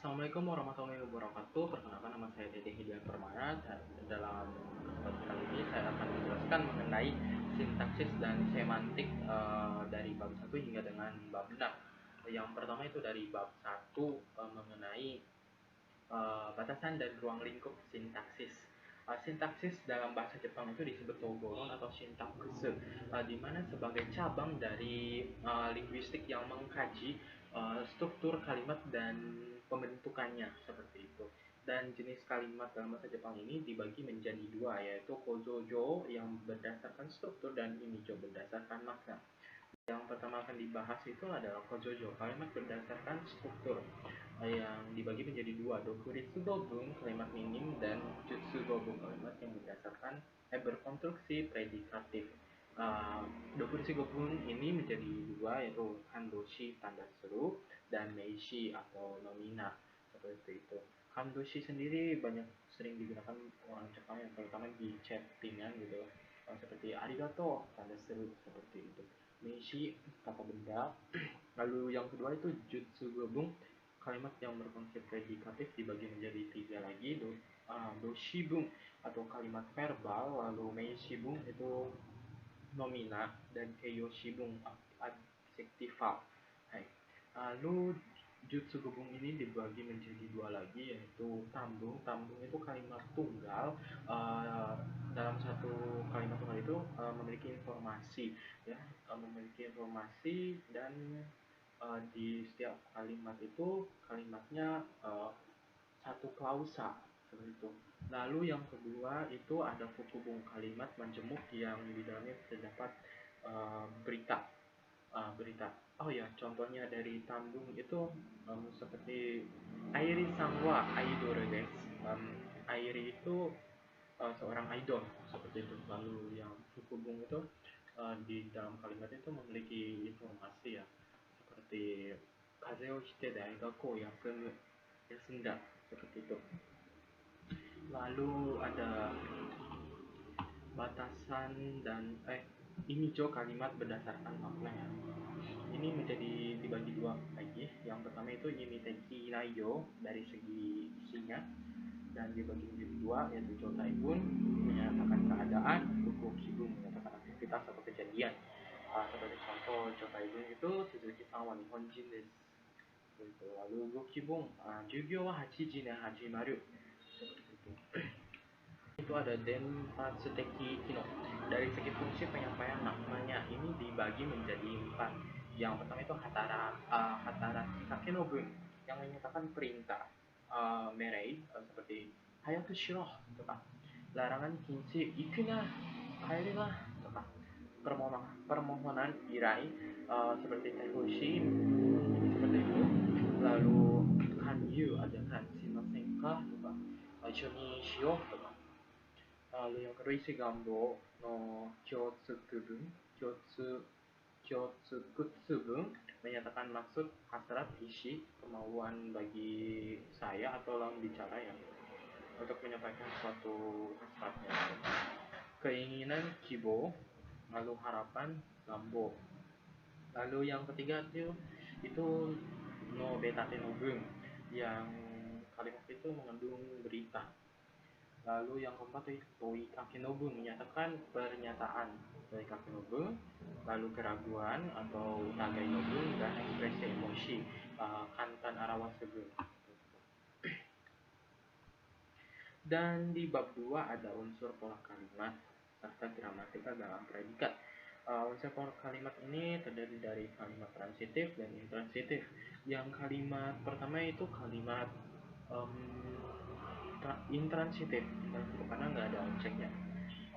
Assalamualaikum warahmatullahi wabarakatuh. Perkenalkan, nama saya Dede Hidayat Permana. Dalam kesempatan kali ini saya akan menjelaskan mengenai sintaksis dan semantik dari bab 1 hingga dengan bab 6. Yang pertama itu dari bab 1 mengenai batasan dan ruang lingkup sintaksis. Sintaksis dalam bahasa Jepang itu disebut togoron atau sintakse, di mana sebagai cabang dari linguistik yang mengkaji struktur kalimat dan pembentukannya seperti itu. Dan jenis kalimat dalam bahasa Jepang ini dibagi menjadi dua, yaitu kozojo yang berdasarkan struktur dan imijo berdasarkan makna. Yang pertama akan dibahas itu adalah kojojo, kalimat berdasarkan struktur, yang dibagi menjadi dua, dokuritsu gobung, kalimat minim, dan jutsu gobung, kalimat yang berdasarkan berkonstruksi predikatif. Dokuritsu gobung ini menjadi dua, yaitu kandoshi, tanda seru, dan meishi atau nomina, seperti itu. Kandoshi sendiri banyak sering digunakan orang Jepang, yang terutama di chattingan gitu, seperti arigato, tanda seru, seperti itu. Meishi, kata benda. Lalu yang kedua itu jutsu gobung, kalimat yang berkonsep predikatif dibagi menjadi tiga lagi, doshibung atau kalimat verbal, lalu meishibung itu nomina, dan keiyoshibung adjektifal. Lalu jutsu gobung ini dibagi menjadi dua lagi, yaitu tambung. Tambung itu kalimat tunggal, dalam satu kalimat tunggal itu memiliki informasi, ya, memiliki informasi, dan di setiap kalimat itu kalimatnya satu klausa, seperti itu. Lalu yang kedua itu ada fukubung, kalimat menjemuk yang di dalamnya terdapat berita. Oh ya, contohnya dari tambung itu seperti Airi Sangwa idol des. Airi itu seorang idol, seperti itu. Lalu yang fukubung itu di dalam kalimat itu memiliki informasi, ya, seperti kaze o hite daigaku yasunda, seperti itu. Lalu ada batasan dan imijo, kalimat berdasarkan makna. Ini menjadi dibagi dua lagi. Yang pertama itu yimiteki naiyo, dari segi isinya, dan dibagi menjadi dua, yaitu jotaibun menyatakan keadaan, kukushibun menyatakan aktivitas atau kejadian. Sebagai contoh, jotaibun itu Suzuki-san wa nihonjin desu. Lalu gokibun, jugyo wa 8 ji ni hajimaru. Seperti itu. Itu ada denpatsuteki kino. Dari segi fungsi penyampaian maknanya ini dibagi menjadi 4. Yang pertama itu hataraki kakenobun, yang menyatakan perintah, merei, seperti hayaku shiro, larangan kinshi ikuna, kaeruna, permohonan irai, seperti tehushi, seperti itu. Lalu kanyu ada kan shimasen ka, ishoni shio, lalu yang kedua isi gambo no kyotsukutsubun, menyatakan maksud, hasrat, isi, kemauan bagi saya atau lawan bicara, ya, untuk menyampaikan suatu hasratnya. Keinginan kibo, lalu harapan gambo. Lalu yang ketiga itu no betate no bun, yang kalimat itu mengandung berita. Lalu yang keempat itu toi kakenobu, menyatakan pernyataan. Toi kakenobu, lalu keraguan atau tagai nobu, dan ekspresi emosi, kantan arawasebu. Dan di bab 2 ada unsur pola kalimat serta gramatika dalam predikat. Unsur pola kalimat ini terdiri dari kalimat transitif dan intransitif. Yang kalimat pertama itu kalimat intransitif, karena nggak ada objeknya.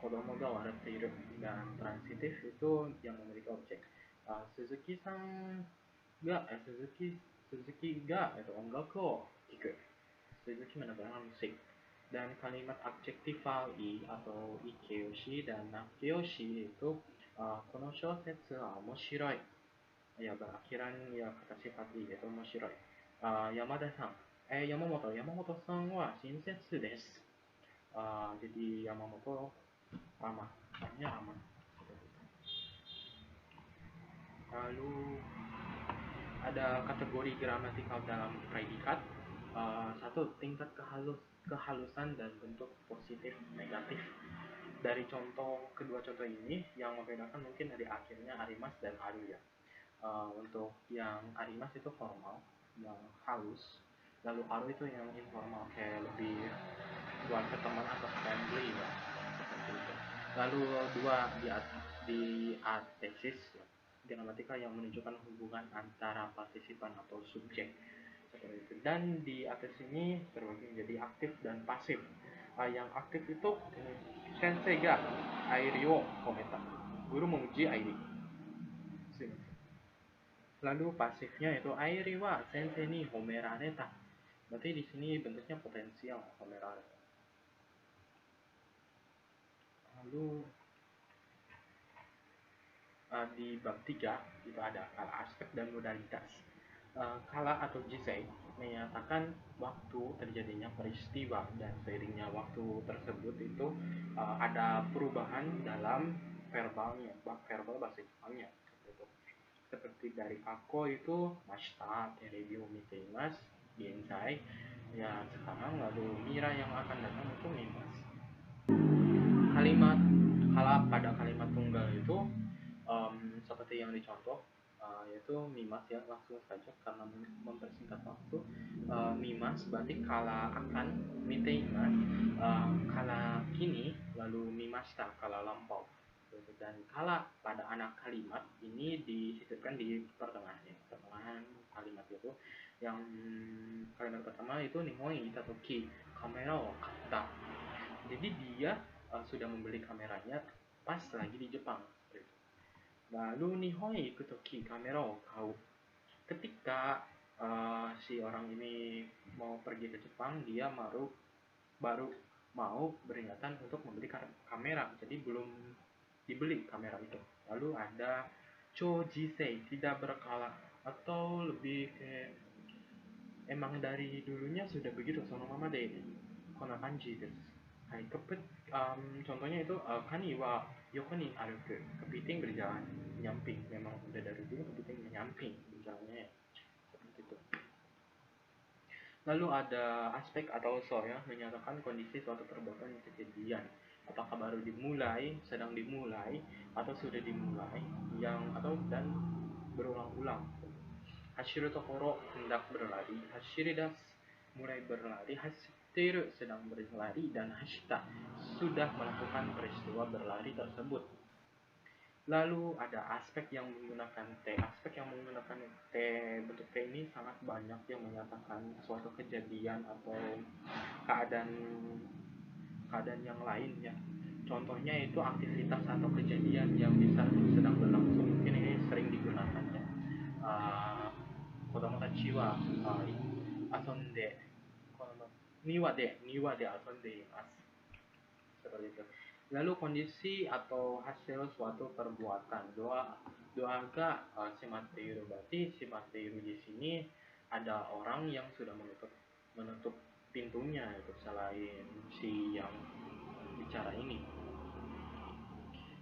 Kodomo ga waratteiru, dan transitif itu yang memiliki objek. Suzuki ga ongaku o kiku. Suzuki mendengarkan musik. Dan kalimat adjektifal i atau ikeyoshi dan nakeyoshi itu kono shousetsu wa omoshiroi, ya, berakhiran ya kata sifat i, yaitu omoshiroi. Yamamoto-san wa shinsetsu desu. Jadi Yamamoto ramah, artinya ramah. Lalu ada kategori gramatikal dalam predikat. Satu, tingkat kehalusan dan bentuk positif negatif. Dari kedua contoh ini yang membedakan mungkin dari akhirnya Arimas dan Aru ya. Untuk yang Arimas itu formal, yang halus, lalu Aru itu yang informal, kayak lebih buat ke teman atau friendly ya, seperti itu. Lalu dua di atesis ya, gramatika yang menunjukkan hubungan antara partisipan atau subjek seperti itu. Dan di atesis ini terbagi menjadi aktif dan pasif. Yang aktif itu sensei ga airi wo kometa, guru memuji airi. Lalu pasifnya itu airi wa sensei ni homerareta. Berarti di sini bentuknya potensial homerareta. Lalu di bab 3 itu ada kala aspek dan modalitas. Kala atau jisei menyatakan waktu terjadinya peristiwa dan seiringnya waktu tersebut itu ada perubahan dalam verbalnya, verbal bahasa Jepangnya. Seperti dari ako itu mashita, terebi o miteimasu, genzai, ya sekarang, lalu mira yang akan datang itu mimas. Kalimat pada kalimat tunggal itu seperti yang dicontoh, yaitu mimas ya, langsung saja karena mempersingkat waktu. Mimas berarti kala akan, miteimas kala kini, lalu mimashita kala lampau. Dan kala pada anak kalimat ini disisipkan di pertengahan kalimat itu. Yang kalimat pertama itu nihoi itatoki kamera wo katta. Jadi dia sudah membeli kameranya pas lagi di Jepang. Lalu nihoi ikutoki kamera wo kau. Ketika si orang ini mau pergi ke Jepang, dia baru mau beringatan untuk membeli kamera, jadi belum dibeli kamera itu. Lalu ada chojisei, tidak berkala, atau lebih kayak emang dari dulunya sudah begitu, sono mama deh kona kanji desu. Hai, contohnya itu kani wa yoko ni aruku, kepiting berjalan menyamping. Memang udah dari dulu kepiting menyamping berjalannya ya, seperti itu. Lalu ada aspek atau so ya, menyatakan kondisi suatu perbuatan yang kejadian, apakah baru dimulai, sedang dimulai, atau sudah dimulai, dan berulang-ulang. Hashiru tokoro, hendak berlari, hashiridas, mulai berlari, hashiteru, sedang berlari, dan hashita, sudah melakukan peristiwa berlari tersebut. Lalu ada aspek yang menggunakan T. Aspek yang menggunakan T, bentuk T ini sangat banyak yang menyatakan suatu kejadian atau keadaan yang lain ya. Contohnya itu aktivitas atau kejadian yang bisa sedang berlangsung. Mungkin ini sering digunakan ya. Kodomo tachi wa asonde niwa de asonde imasu. Seperti itu. Lalu kondisi atau hasil suatu perbuatan. Doa ga shimatteiru, berarti shimatteiru di sini ada orang yang sudah menutup pintunya itu, selain si yang bicara ini.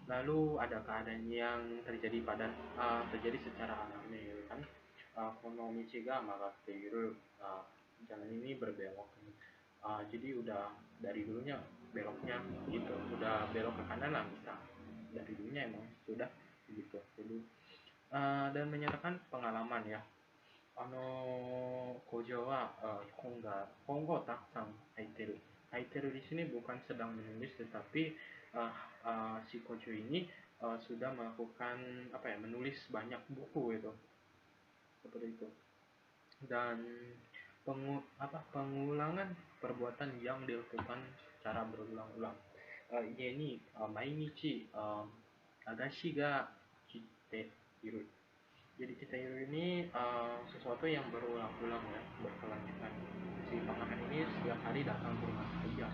Lalu ada keadaan yang terjadi secara alami gitu kan. Kono michi ga magatteiru, jalan ini berbelok. Jadi udah dari dulunya beloknya gitu, udah belok ke kanan lah, bisa dari dulunya emang sudah gitu. Jadi dan menyatakan pengalaman ya. Kojo wa hongo takusan haiteru. Haiteru di sini bukan sedang menulis, tetapi si Kojo ini sudah melakukan menulis banyak buku itu, seperti itu. Dan pengulangan perbuatan yang dilakukan secara berulang-ulang. Ini mainichi agashi ga kite-iru. Jadi kite-iru ini sesuatu yang berulang-ulang ya, berkelanjutan. Si panganan ini setiap hari datang ke rumah saya.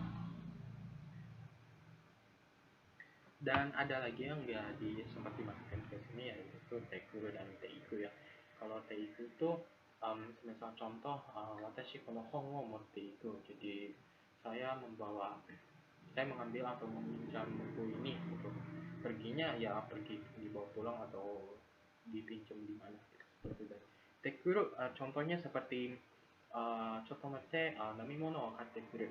Dan ada lagi yang nggak sempat dimasukkan ke sini, yaitu teikuru dan teiku ya. Kalau teiku itu misal contoh, watashi kono hon wo motte iku. Jadi saya mengambil atau meminjam buku ini gitu. Perginya ya pergi dibawa pulang atau dipinjam di mana gitu. Seperti itu. Tekuru contohnya seperti Contohnya namimono wa katte kuru.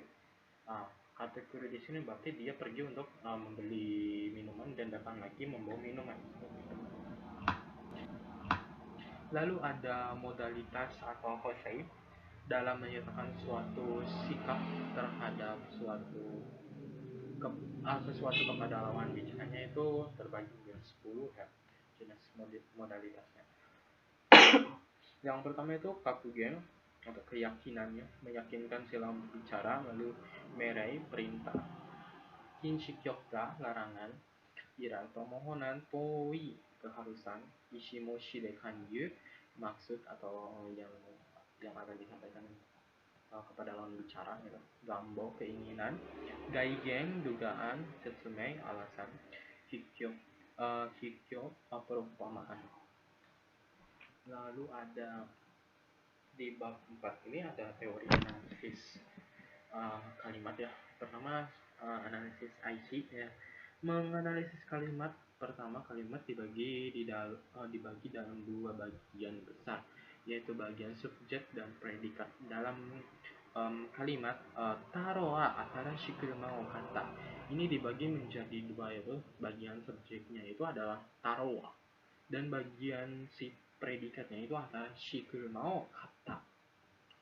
Katte kuru di sini berarti dia pergi untuk membeli minuman dan datang lagi membawa minuman. Lalu ada modalitas atau hosei dalam menyatakan suatu sikap terhadap sesuatu kepada lawan bicaranya itu terbagi menjadi 10 ya jenis modalitasnya. Yang pertama itu kakugen atau keyakinannya, meyakinkan si lawan bicara. Lalu merei perintah, kinshikyoka larangan, ira atau mohonan, toi keharusan, ishimoshi de kanyu maksud atau yang akan disampaikan kepada lawan bicara gitu. Gambo keinginan, gaigen dugaan, setsume alasan, hikyo perumpamaan. Lalu ada di bab 4 ini ada teori analisis kalimat ya. Pertama analisis IC ya. Menganalisis kalimat, pertama kalimat dibagi dalam dua bagian besar, yaitu bagian subjek dan predikat. Dalam kalimat taro wa atarashi kuruma o kata, ini dibagi menjadi dua, yaitu bagian subjeknya itu adalah taro wa, dan bagian si predikatnya itu atarashi kuruma o kata.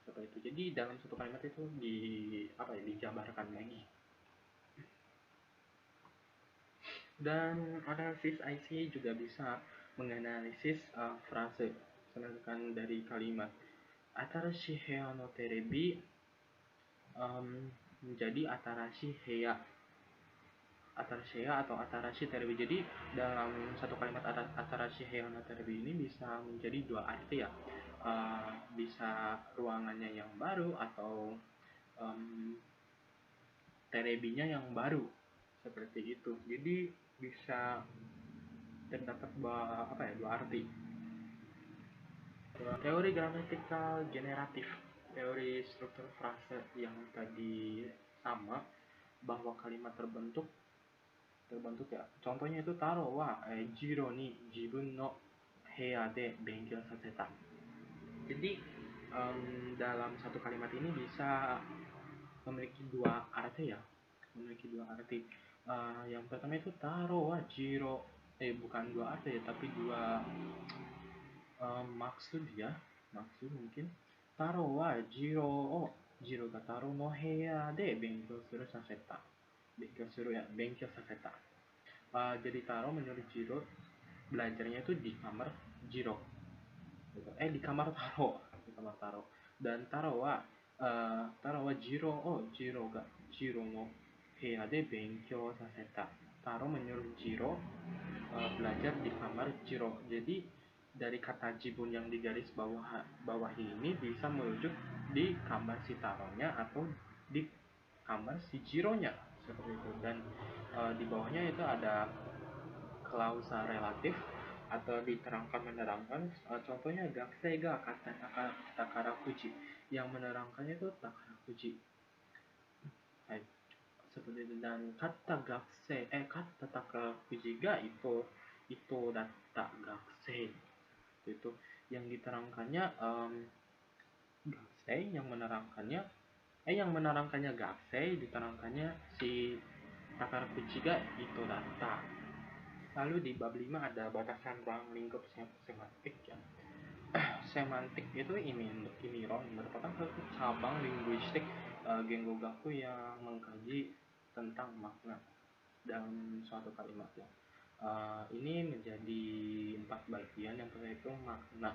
Seperti itu. Jadi dalam satu kalimat itu dijabarkan lagi. Dan analisis IC juga bisa menganalisis frase, sedangkan dari kalimat atarashi heya no terebi menjadi atarashi heya atau atarashi terebi. Jadi dalam satu kalimat atarashi heya no terebi ini bisa menjadi dua arti ya. Bisa ruangannya yang baru atau terebinya yang baru, seperti itu. Jadi bisa terdapat dua arti. Teori gramatikal generatif, teori struktur frase yang tadi sama, bahwa kalimat terbentuk ya. Contohnya itu taro wa jiro ni jibun no heya de benkyou saseta. Jadi dalam satu kalimat ini bisa memiliki dua arti ya. Yang pertama itu taro wa jiro, bukan dua arti ya, tapi dua maksud mungkin. Taro wa jiro ga taro no heya de benkyou saseta. Benkyou saseta. Jadi Taro menyuruh Jiro belajarnya itu di kamar Jiro. Di kamar Taro. Dan Taro wa Jiro ga Jiro no heya de benkyou saseta. Taro menyuruh Jiro belajar di kamar Jiro. Jadi dari kata jibun yang digaris bawahi ini bisa merujuk di kamar si Taronya atau di kamar si Jironya, seperti itu. Dan di bawahnya itu ada klausa relatif atau diterangkan menerangkan. Contohnya gakusei ga takarakuji, yang menerangkannya itu takarakuji. Seperti itu. Dan kata takarakuji ga itu data gakusei itu yang diterangkannya gakusei, yang menerangkannya gakusei, diterangkannya si takarakuji ga itu data. Lalu di bab 5 ada batasan ruang lingkup semantik ya. Semantik itu imiro merupakan satu cabang linguistik Gengogaku yang mengkaji tentang makna dalam suatu kalimat ya. Ini menjadi 4 bagian. Yang pertama itu makna.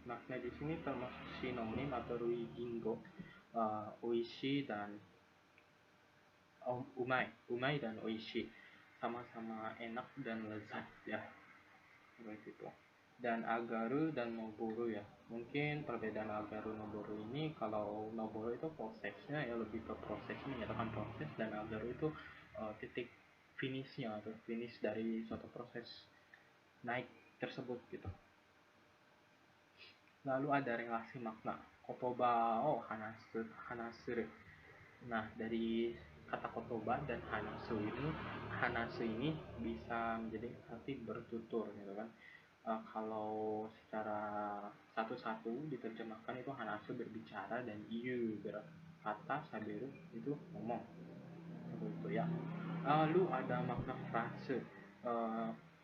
Makna di sini termasuk sinonim atau ruigingo, oishi dan umai dan oishi, sama-sama enak dan lezat ya, seperti itu. Dan agaru dan noboru ya. Mungkin perbedaan agaru noboru ini, kalau noboru itu prosesnya ya, lebih ke proses, menyatakan proses, dan agaru itu titik finishnya atau finish dari suatu proses naik tersebut gitu. Lalu ada relasi makna, kotoba o hanasuru. Nah, dari kata kotoba dan hanasu ini bisa menjadi arti bertutur gitu kan. Kalau secara satu-satu diterjemahkan itu Hanasu berbicara dan Iyu berkata, Saberu itu ngomong, seperti itu ya. Lalu ada makna frase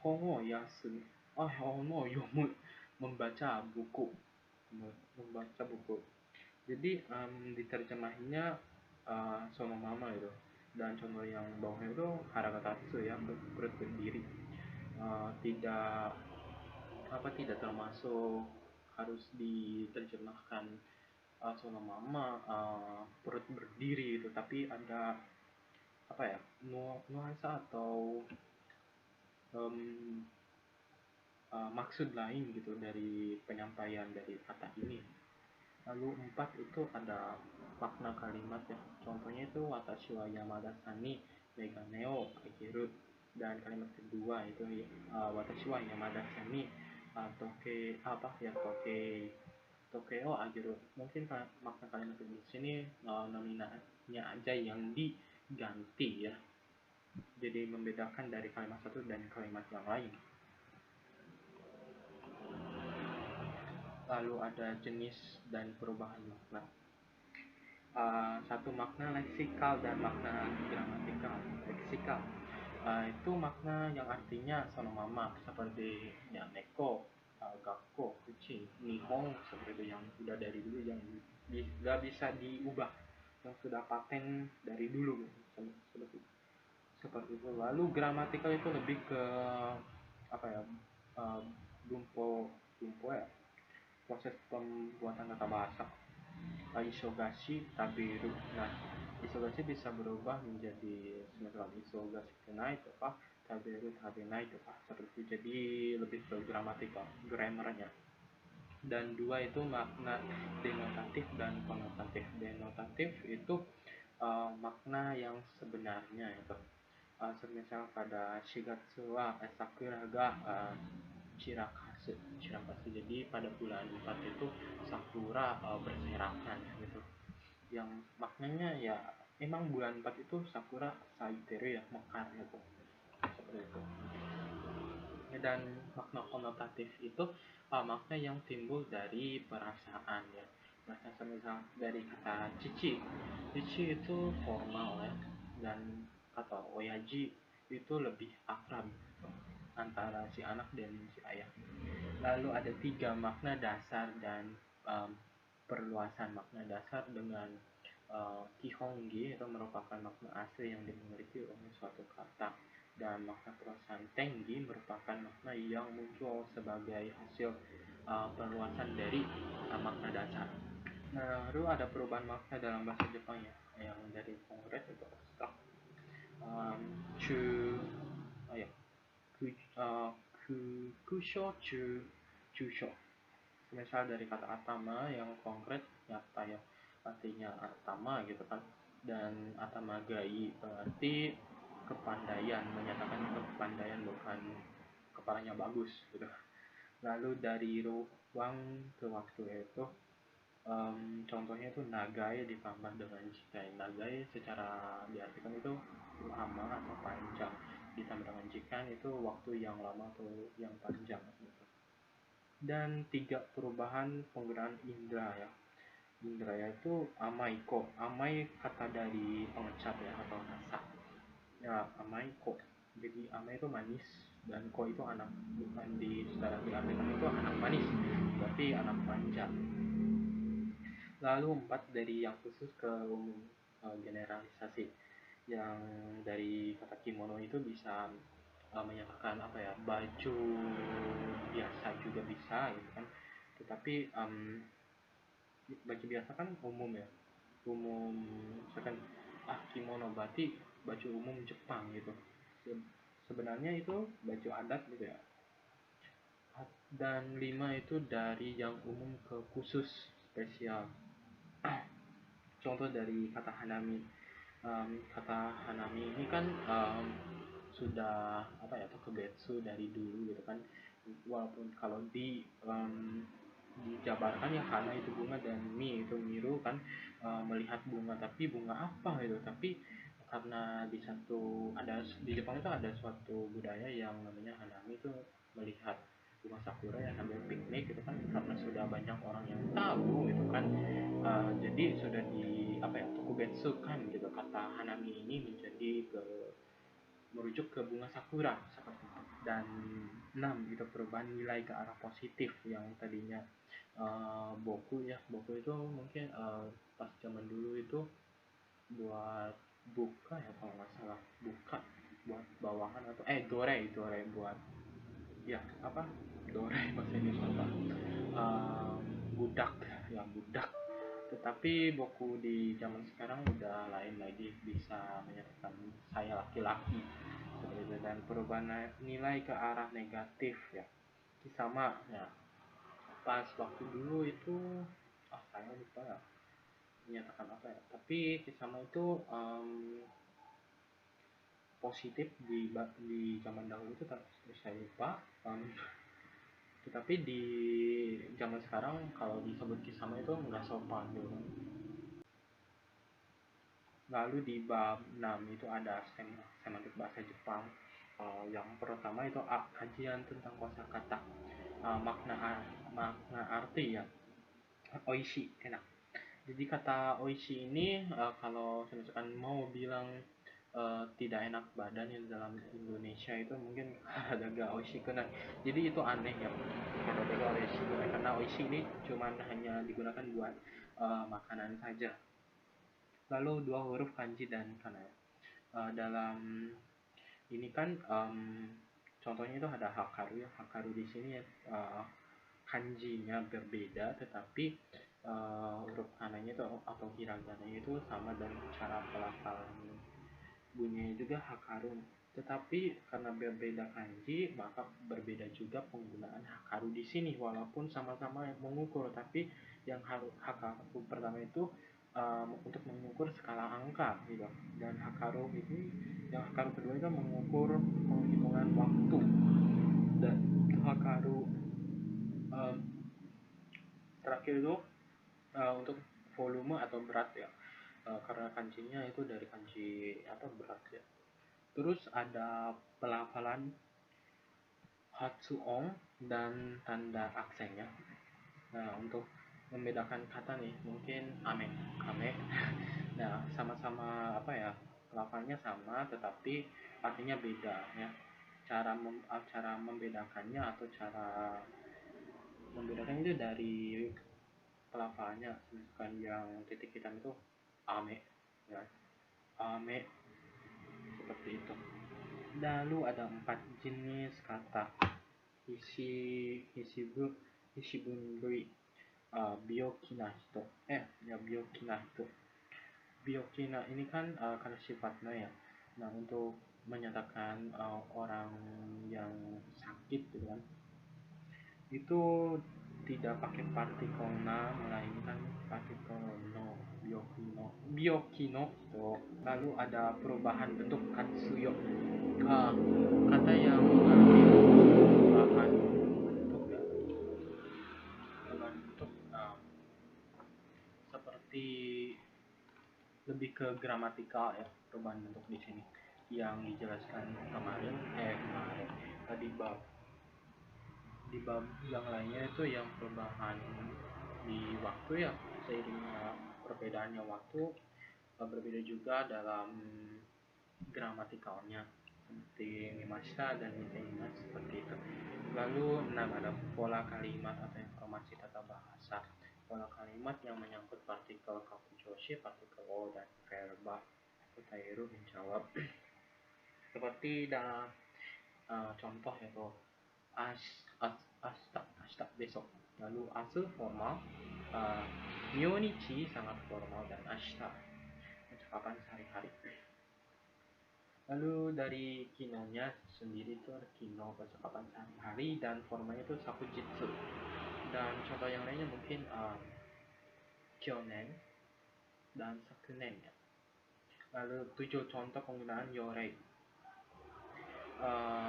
Homo yasu, Homo yomu, membaca buku, membaca buku. Jadi diterjemahinya sono mama itu, dan contoh yang bawahnya itu harakatatsu ya, perut berdiri. Tidak tidak termasuk harus diterjemahkan sono mama perut berdiri itu, tapi ada nuansa atau um, maksud lain gitu dari penyampaian dari kata ini. Lalu 4 itu ada makna kalimat ya. Contohnya itu watashi wa Yamada Sani Meganeo Ageru, dan kalimat kedua itu watashi wa Yamada Sani Tokeo Ageru. Mungkin makna kalimat di sini nominalnya aja yang diganti ya. Jadi membedakan dari kalimat satu dan kalimat yang lain. Lalu ada jenis dan perubahan makna. Satu makna leksikal dan makna gramatikal. Leksikal itu makna yang artinya sono mama, seperti ya neko, gakko, kucing, nihong, seperti itu yang sudah dari dulu, yang nggak bisa diubah, yang sudah paten dari dulu, seperti itu. Lalu gramatikal itu lebih ke apa ya, dumpo ya, proses pembuatan tata bahasa. Isogashi taberu. Nah, isogashi bisa berubah menjadi semacam isogashi kenai atau taberu tabenai atau seperti itu. Jadi lebih ke gramatikal, grammarnya. Dan dua itu makna denotatif dan konotatif. Denotatif itu makna yang sebenarnya itu. Semisal pada Shigatsu wa Sakura ga Shirakasu. Jadi pada bulan 4 itu sakura berserakan gitu. Yang maknanya ya emang bulan 4 itu sakura saiteru ya, mekar gitu. Seperti itu. Dan makna konotatif itu makna yang timbul dari perasaan ya. Perasaan misal dari kata cici. Cici itu formal ya, dan kata oyaji itu lebih akrab antara si anak dan si ayah. Lalu ada 3 makna dasar dan perluasan. Makna dasar dengan kihongi itu merupakan makna asli yang dimiliki oleh suatu kata, dan makna perluasan tengi merupakan makna yang muncul sebagai hasil perluasan dari makna dasar. Nah, lalu ada perubahan makna dalam bahasa Jepang ya, yang dari konkret itu abstrak. Chu, ya, kusho, chusho. Misal dari kata atama yang konkret nyata ya, artinya atama gitu kan, dan atama gai berarti kepandaian, menyatakan kepandaian, bukan kepalanya bagus gitu. Lalu dari ruang ke waktu itu contohnya itu nagai ditambah dengan jikai. Nagai secara diartikan itu lama atau panjang, ditambah dengan jikan itu waktu yang lama atau yang panjang gitu. Dan 3 perubahan penggunaan indra ya. Indra yaitu amaiko. Amai kata dari pengecap ya, atau rasa ya, amaiko. Jadi amai itu manis, dan ko itu anak, bukan di secara diartikan itu anak manis, berarti anak manja. Lalu 4 dari yang khusus ke umum, generalisasi. Yang dari kata kimono itu bisa menyatakan baju biasa juga bisa gitu kan. Tetapi baju biasa kan umum ya, umum. Misalkan kimono berarti baju umum Jepang gitu. Sebenarnya itu baju adat gitu ya. Dan 5 itu dari yang umum ke khusus, spesial. Contoh dari kata hanami. Kata hanami ini kan sudah tokubetsu dari dulu gitu kan. Walaupun kalau dijabarkan ya hana itu bunga dan mi itu miru kan, melihat bunga, tapi bunga apa gitu. Tapi karena di Jepang itu ada suatu budaya yang namanya hanami itu melihat bunga sakura ya sambil piknik gitu kan, karena sudah banyak orang yang tahu gitu kan. Jadi sudah di apa ya, tokubetsu kan gitu, kata hanami ini menjadi merujuk ke bunga sakura seperti itu. Dan 6 itu perubahan nilai ke arah positif yang tadinya boku ya, boku itu mungkin pas zaman dulu itu buat buka ya kalau nggak salah, buka buat bawahan atau dore dore buat ya apa, dore bahasa Indonesia apa, Ehm, budak ya, budak. Tetapi boku di zaman sekarang udah lain lagi, bisa menyatakan saya laki-laki seperti itu. Dan perubahan nilai ke arah negatif ya, sama ya, pas waktu dulu itu saya lupa ya menyatakan apa ya, tapi sama itu positif di zaman dahulu itu saya lupa. Tetapi di zaman sekarang kalau disebut kisama itu nggak sopan gitu. Lalu di bab 6 itu ada semantik bahasa Jepang. Yang pertama itu kajian tentang kosakata, makna arti ya, oishi enak. Jadi kata oishi ini kalau misalkan mau bilang tidak enak badan yang dalam Indonesia itu mungkin ada gak oishi kena. Jadi itu aneh ya kata ada oishi kena, karena oishi ini cuman hanya digunakan buat makanan saja. Lalu dua huruf kanji dan kana. Dalam ini kan contohnya itu ada hakaru ya. Hakaru di sini ya, kanjinya berbeda, tetapi huruf kananya itu atau hiragananya itu sama, dan cara pelafalan bunyinya juga hakaru. Tetapi karena berbeda kanji, maka berbeda juga penggunaan hakaru di sini. Walaupun sama-sama mengukur, tapi yang hakaru pertama itu untuk mengukur skala angka gitu, dan hakaru ini, yang hakaru kedua itu mengukur penghitungan waktu. Dan hakaru um, terakhir itu untuk volume atau berat ya, karena kanjinya itu dari kanji apa, berat ya. Terus ada pelafalan hatsuon dan tanda aksennya. Nah, untuk membedakan kata nih, mungkin ame, ame. Nah, sama-sama apa ya, pelafalannya sama, tetapi artinya beda ya. Cara membedakannya atau cara membedakannya itu dari pelafalannya. Misalkan yang titik hitam itu ame ya, ame seperti itu. Lalu ada 4 jenis kata hishibu, hishibunbui, byoki na hito, ya byoki na hito. Byoki na ini kan karena sifatnya ya. Nah, untuk menyatakan orang yang sakit gitu kan, itu tidak pakai partikel na, melainkan partikel no, byoki no itu. Lalu ada perubahan bentuk katsuyo, kata yang mengalami perubahan bentuk ya, perubahan bentuk seperti lebih ke gramatikal ya, perubahan bentuk di sini yang dijelaskan kemarin di bab yang lainnya itu yang perubahan di waktu ya, seiringnya perbedaannya waktu berbeda juga dalam gramatikalnya, seperti mimashita dan miteimas seperti itu. Lalu 6 ada pola kalimat atau informasi tata bahasa. Pola kalimat yang menyangkut partikel kakujoshi, partikel o, dan verba. Kutairu menjawab seperti dalam contoh yaitu ashita besok. Lalu asu formal, myonichi sangat formal, dan ashita percakapan sehari-hari. Lalu dari kinonya sendiri itu ada kino, percakapan sehari-hari, dan formanya itu sakujitsu. Dan contoh yang lainnya mungkin kyonen dan sakunen ya. Lalu 7 contoh penggunaan yorei.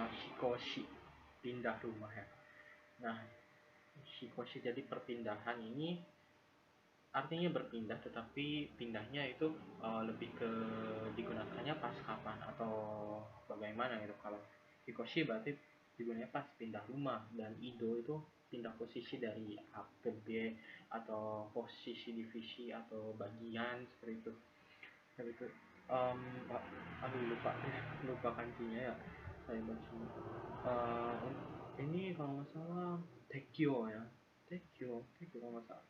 Hikoshi, pindah rumah ya. Nah, hikoshi jadi perpindahan ini artinya berpindah, tetapi pindahnya itu lebih ke digunakannya pas kapan atau bagaimana gitu. Kalau hikoshi berarti dibunuhnya pas pindah rumah, dan Ido itu pindah posisi dari A ke B, atau posisi divisi atau bagian seperti itu. Seperti itu. Em, aduh lupa kanjinya ya, saya baca. Ini kalau nggak salah Tekyo ya, Tekyo kalau nggak salah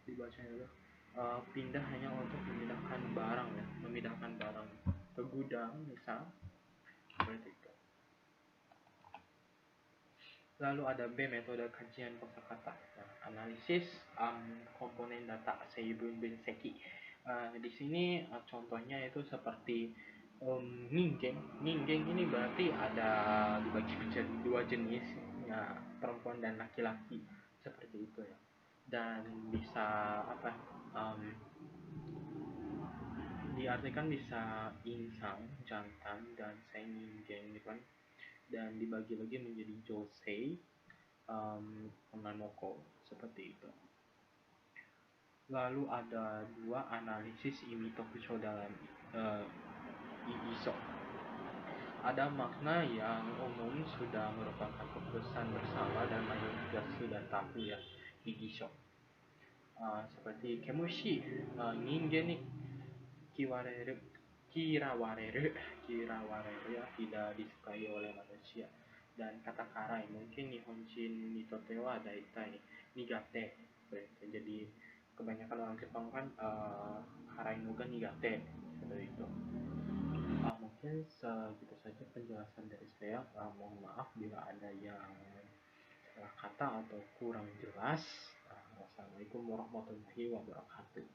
dibacanya itu. Pindah hanya untuk memindahkan barang ya, memindahkan barang ke gudang misal, seperti itu. Lalu ada B, metode kajian kosakata. Nah, analisis komponen data Seibun Seki. Di sini contohnya itu seperti ninggeng. Ninggeng ini berarti ada dibagi menjadi dua jenis, ya, perempuan dan laki-laki, seperti itu ya. Dan bisa apa? Um, Diartikan bisa insang, jantan, dan seninggeng gitu kan. Dan dibagi lagi menjadi josei, Nanoko, seperti itu. Lalu ada dua analisis Imitokusho dalam uh, Igiso. Ada makna yang umum sudah merupakan keputusan bersama dan mayoritas sudah tahu ya, Igiso. Seperti Kemushi, Ningen ni kiwareru, kirawareru ya, tidak disukai oleh manusia. Dan kata karai, mungkin Nihonjin nitote wa daitai nigate. Jadi kebanyakan orang Jepang kan karai no ga nigate, seperti itu. Mungkin segitu saja penjelasan dari saya. Mohon maaf bila ada yang salah kata atau kurang jelas. Wassalamualaikum warahmatullahi wabarakatuh.